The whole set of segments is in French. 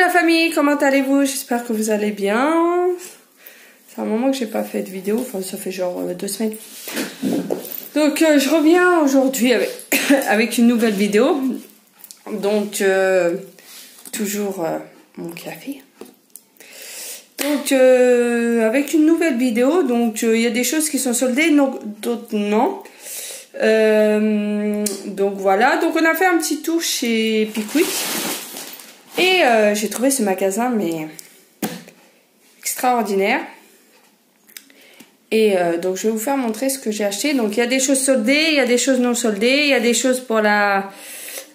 la famille, comment allez-vous? J'espère que vous allez bien. C'est un moment que j'ai pas fait de vidéo, enfin ça fait genre 2 semaines. Donc je reviens aujourd'hui avec une nouvelle vidéo. Donc toujours mon café. Donc avec une nouvelle vidéo, donc il y a des choses qui sont soldées, d'autres non. Donc voilà, donc on a fait un petit tour chez Pickwick. Et j'ai trouvé ce magasin mais extraordinaire. Et donc je vais vous faire montrer ce que j'ai acheté. Donc il y a des choses soldées, il y a des choses non soldées, il y a des choses pour la...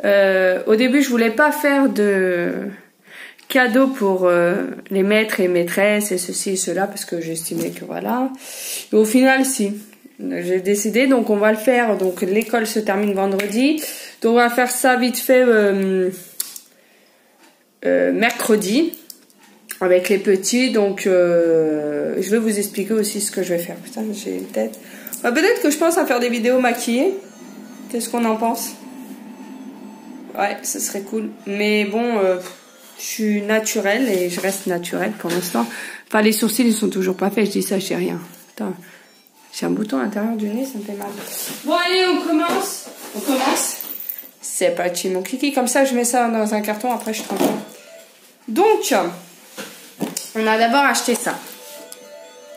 au début je voulais pas faire de cadeaux pour les maîtres et maîtresses et ceci et cela parce que j'estimais que voilà. Et au final si, j'ai décidé, donc on va le faire. Donc l'école se termine vendredi, donc on va faire ça vite fait mercredi avec les petits. Donc je vais vous expliquer aussi ce que je vais faire. Putain, j'ai une tête. Peut-être que je pense à faire des vidéos maquillées. Qu'est-ce qu'on en pense? Ouais, ce serait cool. Mais bon, je suis naturelle et je reste naturelle pour l'instant. Enfin, les sourcils ils sont toujours pas faits. Je dis ça, je sais rien. Putain, j'ai un bouton à l'intérieur du nez, ça me fait mal. Bon allez, on commence. On commence. C'est parti mon kiki. Comme ça, je mets ça dans un carton. Après, je tranquille. Donc, on a d'abord acheté ça.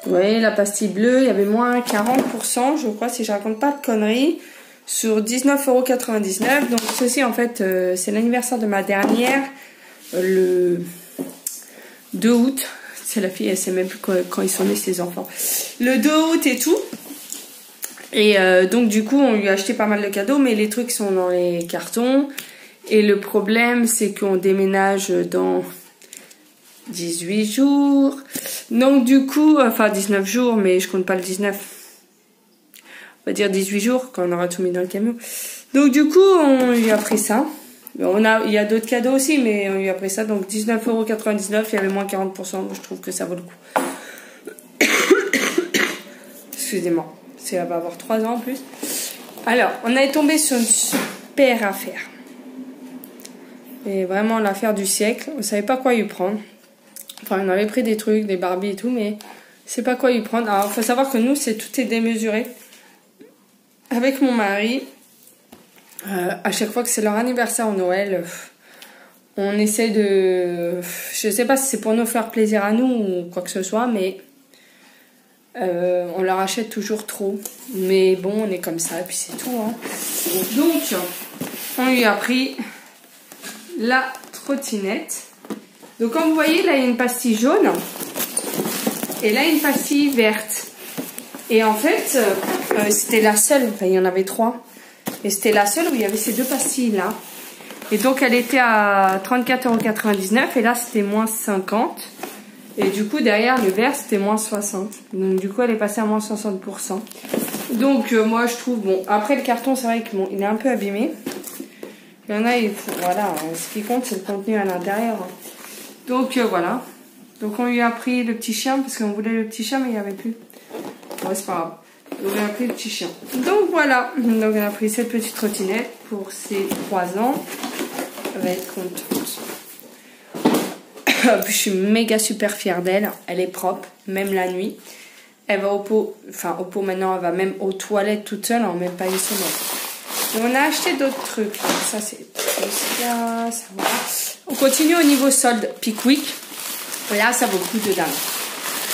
Vous voyez, la pastille bleue, il y avait moins 40%, je crois, si je raconte pas de conneries, sur 19,99 €. Donc, ceci, en fait, c'est l'anniversaire de ma dernière, le 2 août. C'est la fille, elle sait même plus quand ils sont nés, ses enfants. Le 2 août et tout. Et donc, du coup, on lui a acheté pas mal de cadeaux, mais les trucs sont dans les cartons. Et le problème, c'est qu'on déménage dans 18 jours. Donc du coup, enfin 19 jours, mais je compte pas le 19. On va dire 18 jours quand on aura tout mis dans le camion. Donc du coup, on lui a pris ça. Il y a d'autres cadeaux aussi, mais on lui a pris ça. Donc 19,99 €, il y avait moins 40%. Donc je trouve que ça vaut le coup. Excusez-moi, elle va avoir 3 ans en plus. Alors, on est tombé sur une super affaire. Et vraiment l'affaire du siècle. On savait pas quoi y prendre. Enfin, on avait pris des trucs, des Barbie et tout, mais c'est pas quoi y prendre. Alors, il faut savoir que nous, tout est démesuré. Avec mon mari, à chaque fois que c'est leur anniversaire au Noël, on essaie de... Je sais pas si c'est pour nous faire plaisir à nous ou quoi que ce soit, mais on leur achète toujours trop. Mais bon, on est comme ça, et puis c'est tout. Hein. Donc, on lui a pris la trottinette. Donc comme vous voyez, là il y a une pastille jaune et là une pastille verte. Et en fait, c'était la seule, enfin il y en avait 3. Et c'était la seule où il y avait ces 2 pastilles là. Et donc elle était à 34,99 € et là c'était moins 50. Et du coup derrière le vert c'était moins 60. Donc du coup elle est passée à moins 60%. Donc moi je trouve, bon, après le carton c'est vrai qu'il est un peu abîmé. Il y en a, voilà, ce qui compte c'est le contenu à l'intérieur. Donc voilà. Donc on lui a pris le petit chien parce qu'on voulait le petit chien mais il n'y avait plus. Ouais, c'est pas grave. Donc on a pris le petit chien. Donc voilà. Donc on a pris cette petite trottinette pour ses 3 ans. Elle va être contente. Je suis méga super fière d'elle. Elle est propre, même la nuit. Elle va au pot, enfin au pot maintenant, elle va même aux toilettes toute seule, en même pas une semaine. Et on a acheté d'autres trucs. Ça c'est ça, ça va. On continue au niveau solde Pickwick. Là ça vaut le coup de dingue.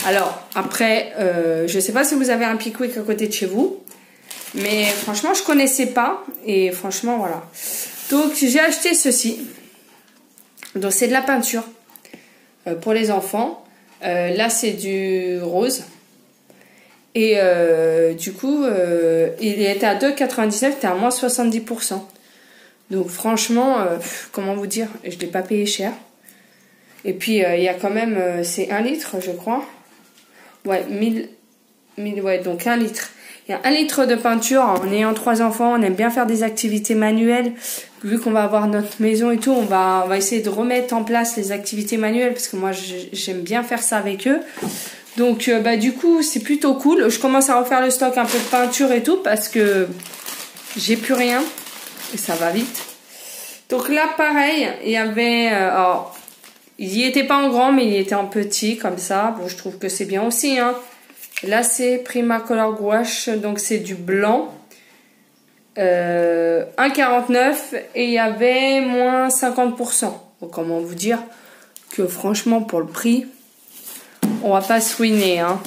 Alors après, je sais pas si vous avez un Pickwick à côté de chez vous, mais franchement je connaissais pas et franchement voilà. Donc j'ai acheté ceci. Donc c'est de la peinture pour les enfants. Là c'est du rose. Et du coup, il était à 2,99 €, c'était à moins 70%. Donc franchement, comment vous dire, je l'ai pas payé cher. Et puis il y a quand même, c'est 1 litre je crois. Ouais, 1000, ouais, donc 1 litre. Il y a 1 litre de peinture. En ayant 3 enfants, on aime bien faire des activités manuelles. Vu qu'on va avoir notre maison et tout, on va essayer de remettre en place les activités manuelles. Parce que moi, j'aime bien faire ça avec eux. Donc, du coup, c'est plutôt cool. Je commence à refaire le stock un peu de peinture et tout. Parce que j'ai plus rien. Et ça va vite. Donc là, pareil, il y avait... Il y était pas en grand, mais il était en petit, comme ça. Bon, je trouve que c'est bien aussi, hein. Là, c'est Primacolor Gouache, donc c'est du blanc. 1,49 et il y avait moins 50%. Donc, comment vous dire que franchement, pour le prix, on va pas se ruiner, hein.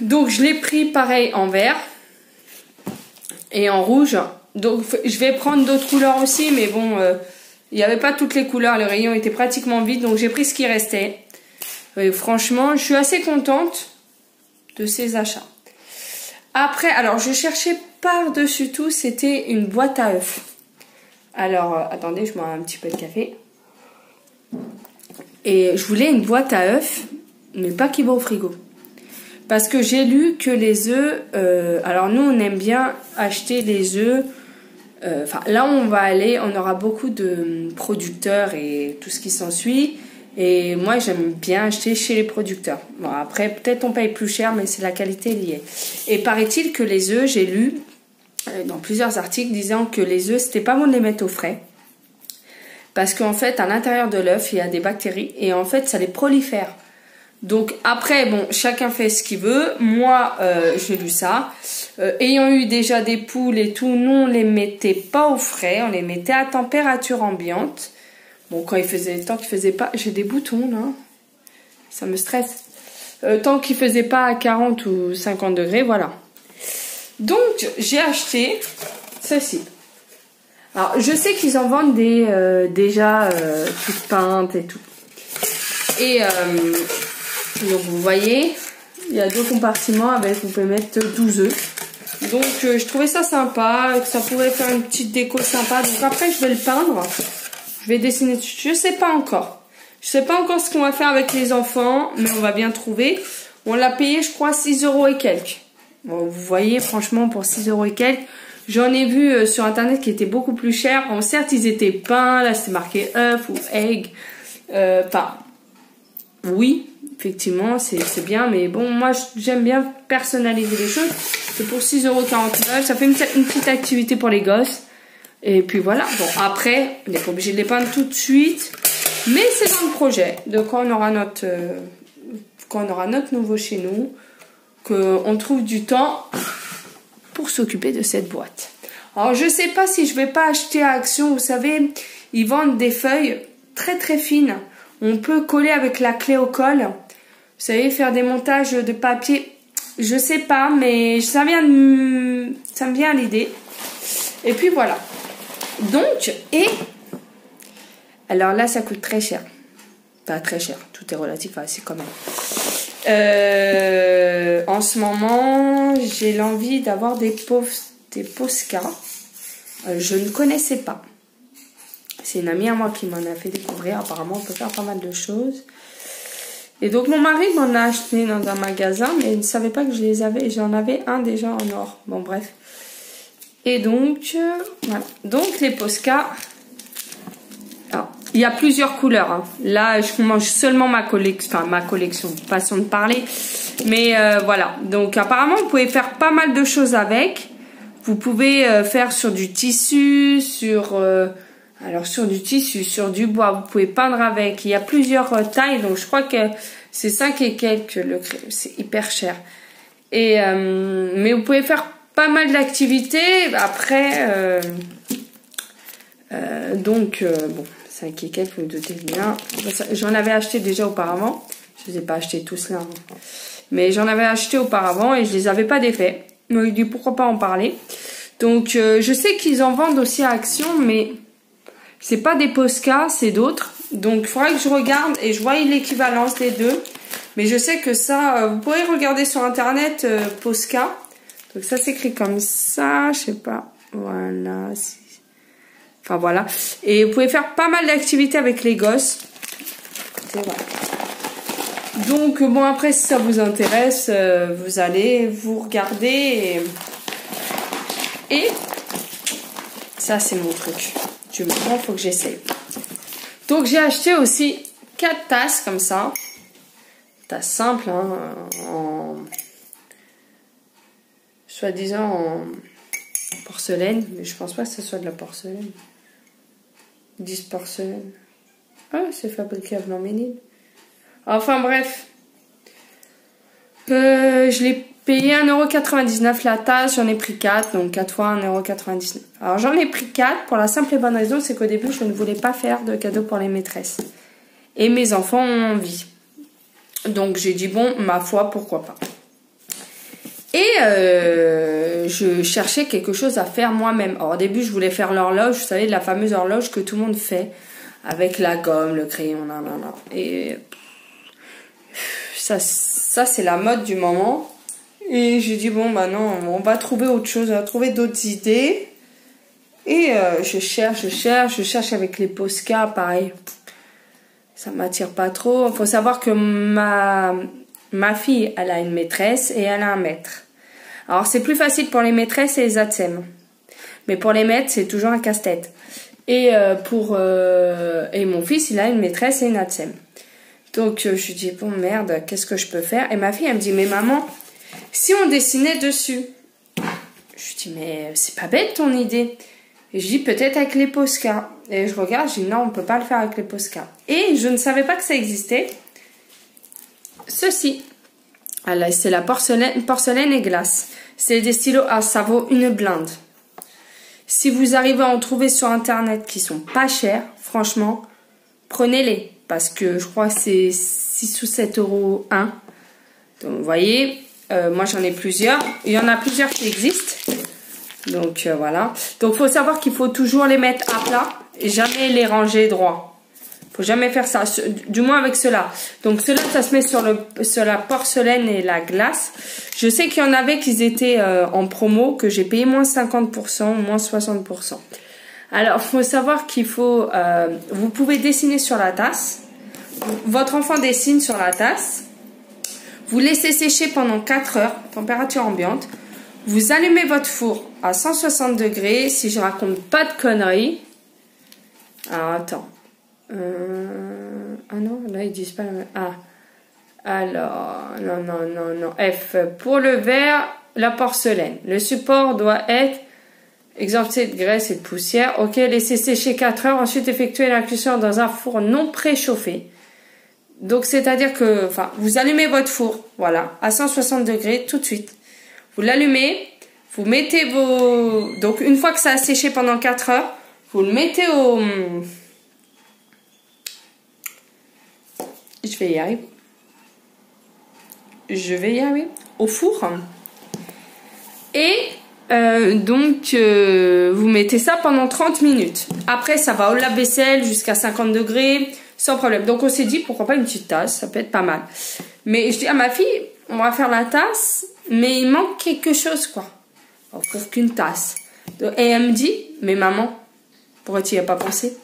Donc, je l'ai pris pareil en vert et en rouge. Donc, je vais prendre d'autres couleurs aussi, mais bon, il n'y avait pas toutes les couleurs. Les rayons étaient pratiquement vides, donc j'ai pris ce qui restait. Et franchement, je suis assez contente de ces achats. Après, alors, je cherchais par-dessus tout, c'était une boîte à œufs. Alors, attendez, je bois un petit peu de café. Et je voulais une boîte à œufs, mais pas qui va au frigo. Parce que j'ai lu que les œufs... alors, nous, on aime bien acheter les œufs... Enfin, là où on va aller, on aura beaucoup de producteurs et tout ce qui s'ensuit. Et moi, j'aime bien acheter chez les producteurs. Bon, après, peut-être on paye plus cher, mais c'est la qualité liée. Et paraît-il que les œufs, j'ai lu dans plusieurs articles disant que les œufs, c'était pas bon de les mettre au frais. Parce qu'en fait, à l'intérieur de l'œuf, il y a des bactéries. Et en fait, ça les prolifère. Donc après, bon, chacun fait ce qu'il veut. Moi, j'ai lu ça. Ayant eu déjà des poules et tout, nous, on les mettait pas au frais. On les mettait à température ambiante. Bon, quand il faisait, tant qu'il faisait pas... J'ai des boutons, là. Ça me stresse. Tant qu'il faisait pas à 40 ou 50 degrés, voilà. Donc, j'ai acheté ceci. Alors, je sais qu'ils en vendent des déjà toutes peintes et tout. Et donc, vous voyez, il y a 2 compartiments avec, vous pouvez mettre 12 œufs. Donc, je trouvais ça sympa, que ça pourrait faire une petite déco sympa. Donc, après, je vais le peindre. Je vais dessiner dessus. Je sais pas encore. Je sais pas encore ce qu'on va faire avec les enfants, mais on va bien trouver. On l'a payé, je crois, 6 € et quelques. Bon, vous voyez, franchement, pour 6 € et quelques, j'en ai vu sur internet qui étaient beaucoup plus chers. Bon, certes, ils étaient peints. Là, c'était marqué œuf ou egg. Enfin, oui, effectivement, c'est bien. Mais bon, moi, j'aime bien personnaliser les choses. C'est pour 6,49 €. Ça fait une petite activité pour les gosses. Et puis voilà, bon après, on n'est pas obligé de les peindre tout de suite, mais c'est dans le projet. De quand on aura notre nouveau chez nous, qu'on trouve du temps pour s'occuper de cette boîte. Alors je sais pas si je vais pas acheter à Action, vous savez, ils vendent des feuilles très très fines. On peut coller avec la clé au colle. Vous savez, faire des montages de papier, je sais pas, mais ça me vient à l'idée. Et puis voilà. Donc, et alors là, ça coûte très cher. Pas très cher, tout est relatif, c'est quand même. En ce moment, j'ai l'envie d'avoir des Posca. Je ne connaissais pas. C'est une amie à moi qui m'en a fait découvrir. Apparemment, on peut faire pas mal de choses. Et donc, mon mari m'en a acheté dans un magasin, mais il ne savait pas que je les avais. J'en avais un déjà en or. Bon, bref. Et donc, voilà. Donc, les Posca. Alors, il y a plusieurs couleurs. Hein. Là, je mange seulement ma collection, façon de parler. Mais voilà. Donc, apparemment, vous pouvez faire pas mal de choses avec. Vous pouvez faire sur du tissu, sur du tissu, sur du bois. Vous pouvez peindre avec. Il y a plusieurs tailles. Donc, je crois que c'est 5 et quelques. C'est hyper cher. Et mais vous pouvez faire pas mal d'activités. Après, donc, bon, 5 et quelques, vous me doutez bien. J'en avais acheté déjà auparavant. Je ne les ai pas achetés tous là. Hein. Mais j'en avais acheté auparavant et je les avais pas défaits. Donc, il dit pourquoi pas en parler. Donc, je sais qu'ils en vendent aussi à Action, mais c'est pas des Posca, c'est d'autres. Donc, il faudrait que je regarde et je vois l'équivalence des deux. Mais je sais que ça, vous pourrez regarder sur internet Posca. Donc ça s'écrit comme ça, je sais pas. Voilà. Enfin voilà. Et vous pouvez faire pas mal d'activités avec les gosses. C'est vrai. Donc bon, après si ça vous intéresse, vous allez vous regarder et ça c'est mon truc. Du moment, faut que j'essaye. Donc j'ai acheté aussi 4 tasses comme ça. Tasses simples, hein, en soi-disant en porcelaine, mais je pense pas que ce soit de la porcelaine. 10 porcelaine. Ah, c'est fabriqué à Blanc-Ménil. Enfin bref. Je l'ai payé 1,99 € la tasse. J'en ai pris 4. Donc 4 fois 1,99 €. Alors j'en ai pris 4 pour la simple et bonne raison. C'est qu'au début, je ne voulais pas faire de cadeaux pour les maîtresses. Et mes enfants ont envie. Donc j'ai dit bon, ma foi, pourquoi pas. Et je cherchais quelque chose à faire moi-même. Alors au début, je voulais faire l'horloge. Vous savez, la fameuse horloge que tout le monde fait. Avec la gomme, le crayon, nanana. Et ça c'est la mode du moment. Et j'ai dit, bon, bah non, on va trouver autre chose. On va trouver d'autres idées. Et je cherche avec les Posca, pareil. Ça m'attire pas trop. Il faut savoir que ma fille, elle a une maîtresse et elle a un maître. Alors, c'est plus facile pour les maîtresses et les ATSEM. Mais pour les maîtres, c'est toujours un casse-tête. Et mon fils, il a une maîtresse et une ATSEM. Donc, je lui dis, bon, merde, qu'est-ce que je peux faire? Et ma fille, elle me dit, mais maman, si on dessinait dessus? Je lui dis, mais c'est pas bête ton idée. Et je dis, peut-être avec les Posca. Et je regarde, je dis, non, on peut pas le faire avec les Posca. Et je ne savais pas que ça existait. Ceci. C'est la porcelaine et glace. C'est des stylos, ça vaut une blinde. Si vous arrivez à en trouver sur internet qui sont pas chers, franchement, prenez-les. Parce que je crois que c'est 6 ou 7 € un. Donc vous voyez, moi j'en ai plusieurs. Il y en a plusieurs qui existent. Donc voilà. Donc il faut savoir qu'il faut toujours les mettre à plat et jamais les ranger droit. Faut jamais faire ça, du moins avec cela. Donc cela, ça se met sur la porcelaine et la glace. Je sais qu'il y en avait qui étaient en promo, que j'ai payé moins 50%, moins 60%. Alors, il faut savoir qu'il faut... vous pouvez dessiner sur la tasse. Votre enfant dessine sur la tasse. Vous laissez sécher pendant 4 heures, température ambiante. Vous allumez votre four à 160 degrés, si je raconte pas de conneries. Alors, attends. Ah non, là ils disent pas la même. Ah, alors, non. F. Pour le verre, la porcelaine. Le support doit être exempté de graisse et de poussière. Ok, laissez sécher 4 heures. Ensuite, effectuez la cuisson dans un four non préchauffé. Donc, c'est-à-dire que, vous allumez votre four, voilà, à 160 degrés tout de suite. Vous l'allumez, vous mettez vos... Donc, une fois que ça a séché pendant 4 heures, vous le mettez au... Je vais y arriver. Au four. Et donc, vous mettez ça pendant 30 minutes. Après, ça va au lave-vaisselle jusqu'à 50 degrés, sans problème. Donc, on s'est dit, pourquoi pas une petite tasse, ça peut être pas mal. Mais je dis à ma fille, on va faire la tasse, mais il manque quelque chose, quoi. Encore qu'une tasse. Et elle me dit, mais maman, pourquoi tu n'y as pas pensé?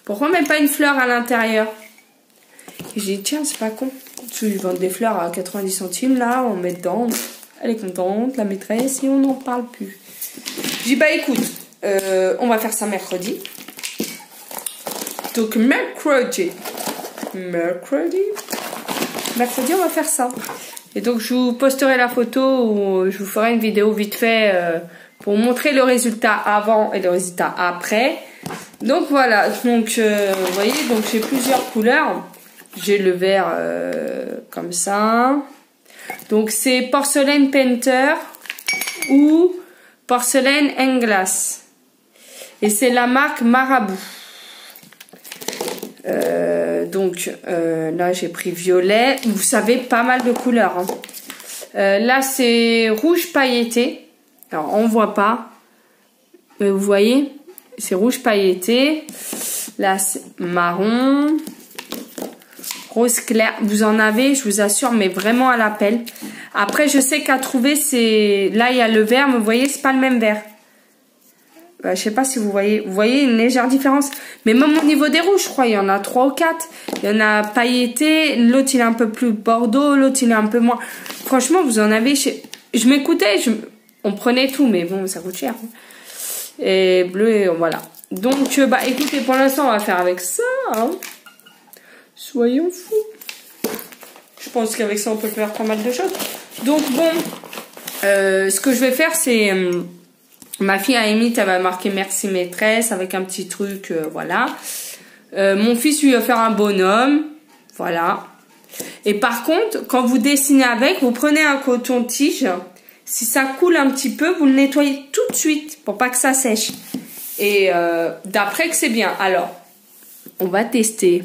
Pourquoi même pas une fleur à l'intérieur? Et j'ai dit, tiens, c'est pas con. Ils vendent des fleurs à 90 centimes, là, on met dedans. Elle est contente, la maîtresse, et on n'en parle plus. J'ai dit, bah écoute, on va faire ça mercredi. Donc, mercredi, on va faire ça. Et donc, je vous posterai la photo ou je vous ferai une vidéo vite fait pour vous montrer le résultat avant et le résultat après. Donc, voilà. Donc, vous voyez, donc j'ai plusieurs couleurs. J'ai le vert comme ça. Donc, c'est porcelaine painter ou porcelaine and glass. Et c'est la marque Marabout. Là, j'ai pris violet. Vous savez, pas mal de couleurs. Hein. Là, c'est rouge pailleté. Alors, on voit pas. Mais vous voyez, c'est rouge pailleté. Là, c'est marron. Rose clair, vous en avez, je vous assure, mais vraiment à l'appel. Après, je sais qu'à trouver, c'est... Là, il y a le vert, mais vous voyez, c'est pas le même vert. Je sais pas si vous voyez. Vous voyez une légère différence. Mais même au niveau des rouges, je crois, il y en a 3 ou 4. Il y en a pailleté, l'autre, il est un peu plus bordeaux, l'autre, il est un peu moins... Franchement, vous en avez... Je m'écoutais, on prenait tout, mais bon, ça coûte cher. Et bleu, et voilà. Donc, écoutez, pour l'instant, on va faire avec ça, hein. Soyons fous. Je pense qu'avec ça, on peut faire pas mal de choses. Donc, bon, ce que je vais faire, c'est... ma fille, à limite, elle va marquer merci maîtresse avec un petit truc, voilà. Mon fils lui va faire un bonhomme. Voilà. Et par contre, quand vous dessinez avec, vous prenez un coton-tige. Si ça coule un petit peu, vous le nettoyez tout de suite pour pas que ça sèche. Et d'après que c'est bien. Alors, on va tester.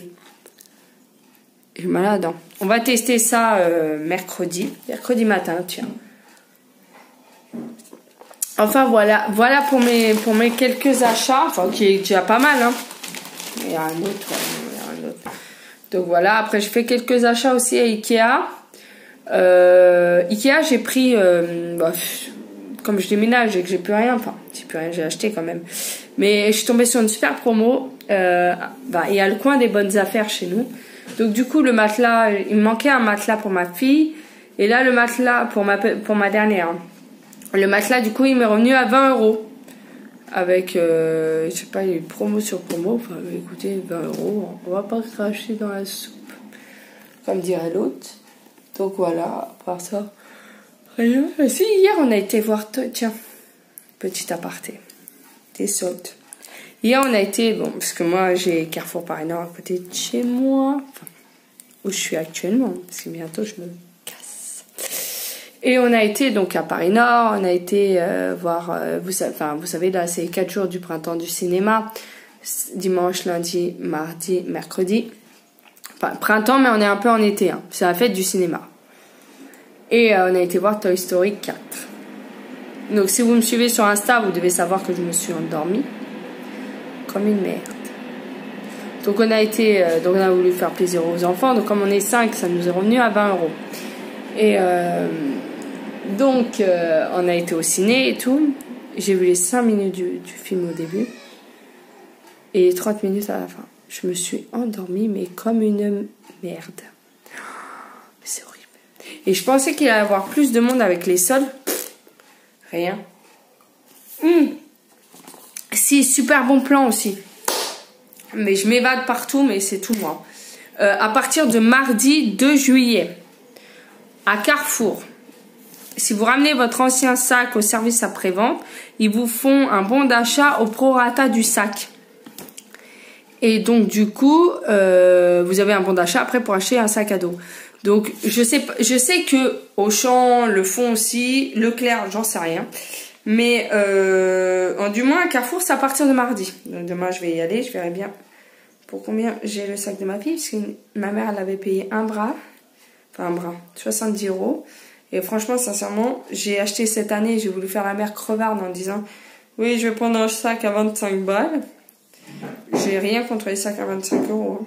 J'ai mal à la dent. On va tester ça mercredi matin, tiens. Enfin voilà pour mes quelques achats, enfin qui est déjà pas mal, hein. Il y a un autre, Donc voilà, après je fais quelques achats aussi à Ikea. Ikea, j'ai pris, comme je déménage et que j'ai plus rien, enfin j'ai plus rien, j'ai acheté quand même. Mais je suis tombée sur une super promo. Il y a le coin des bonnes affaires chez nous. Donc du coup le matelas, il me manquait un matelas pour ma fille. Et là le matelas pour ma dernière. Le matelas du coup il m'est revenu à 20 €. Avec, je sais pas, il y a eu promo sur promo. Enfin écoutez, 20 €, on va pas cracher dans la soupe. Comme dirait l'autre. Donc voilà, à part ça. Rien. Si, hier on a été voir, tiens, petit aparté. Des soldes. Hier on a été, bon, parce que moi j'ai Carrefour Paris Nord à côté de chez moi. Enfin, où je suis actuellement. Parce que bientôt je me casse. Et on a été donc à Paris Nord, on a été voir, vous savez là c'est 4 jours du printemps du cinéma. Dimanche, lundi, mardi, mercredi. Enfin printemps mais on est un peu en été, hein. C'est la fête du cinéma. Et on a été voir Toy Story 4. Donc si vous me suivez sur Insta, vous devez savoir que je me suis endormie. Comme une merde. Donc on a été, donc on a voulu faire plaisir aux enfants. Donc comme on est 5, ça nous est revenu à 20 €. Et donc on a été au ciné et tout. J'ai vu les 5 minutes du film au début. Et les 30 minutes à la fin. Je me suis endormie mais comme une merde. C'est horrible. Et je pensais qu'il allait y avoir plus de monde avec les soldes. Rien. Si, super bon plan aussi. Mais je m'évade partout, mais c'est tout moi. À partir de mardi 2 juillet, à Carrefour, si vous ramenez votre ancien sac au service après-vente, ils vous font un bon d'achat au prorata du sac. Et donc du coup, vous avez un bon d'achat après pour acheter un sac à dos. Donc je sais que Auchan le font aussi, Leclerc, j'en sais rien. Mais du moins à Carrefour, c'est à partir de mardi. Donc demain je vais y aller, je verrai bien pour combien j'ai le sac de ma fille. Parce que ma mère elle avait payé un bras, 70 €. Et franchement, sincèrement, j'ai acheté cette année, j'ai voulu faire la mère crevarde en disant oui, je vais prendre un sac à 25 balles. J'ai rien contre les sacs à 25 €. Hein.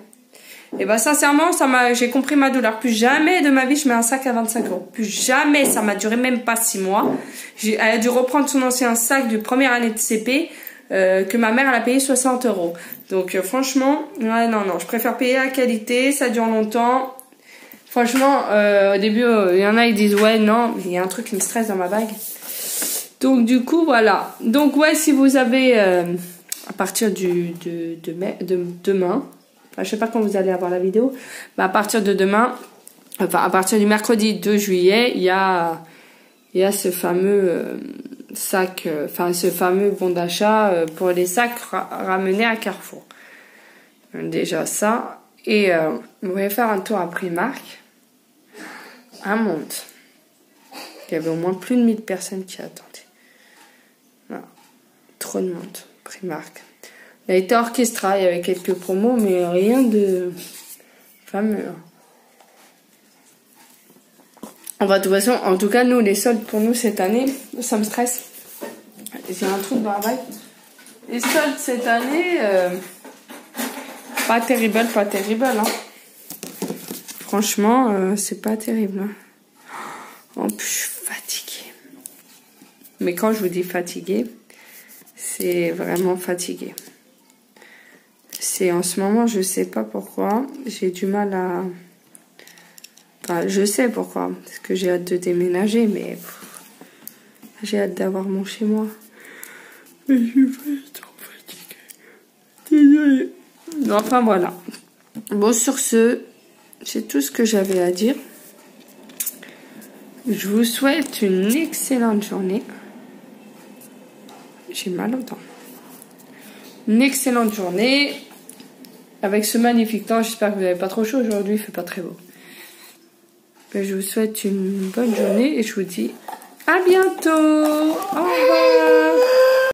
Et bah sincèrement, j'ai compris ma douleur. Plus jamais de ma vie je mets un sac à 25 €. Plus jamais, ça m'a duré même pas 6 mois. Elle a dû reprendre son ancien sac de première année de CP que ma mère elle a payé 60 €. Donc franchement, ouais, non, je préfère payer la qualité, ça dure longtemps. Franchement, au début, il y en a qui disent ouais, non, mais il y a un truc qui me stresse dans ma bague. Donc du coup, voilà. Donc ouais, si vous avez à partir de demain, enfin, je sais pas quand vous allez avoir la vidéo, mais à partir de demain, enfin à partir du mercredi 2 juillet, il y a ce fameux sac, ce fameux bon d'achat pour les sacs ramenés à Carrefour. Déjà ça. Et on va faire un tour à Primark. Un monde. Il y avait au moins plus de 1000 personnes qui attendaient. Voilà. Trop de monde. Primark. Il a été orchestra, il y avait quelques promos, mais rien de fameux. Enfin, de toute façon, en tout cas, nous, les soldes pour nous cette année, ça me stresse. J'ai un truc dans la bague. Les soldes cette année, pas terrible, hein. Franchement, c'est pas terrible. Hein. En plus, je suis fatiguée. Mais quand je vous dis fatiguée, c'est vraiment fatiguée. C'est en ce moment, je sais pas pourquoi, j'ai du mal à... Enfin, je sais pourquoi, parce que j'ai hâte de déménager, mais j'ai hâte d'avoir mon chez moi. Mais je suis trop fatiguée. Désolée. Enfin, voilà. Bon, sur ce, c'est tout ce que j'avais à dire. Je vous souhaite une excellente journée. J'ai mal aux dents. Une excellente journée. avec ce magnifique temps. J'espère que vous n'avez pas trop chaud aujourd'hui, il fait pas très beau. Mais je vous souhaite une bonne journée et je vous dis à bientôt. Au revoir.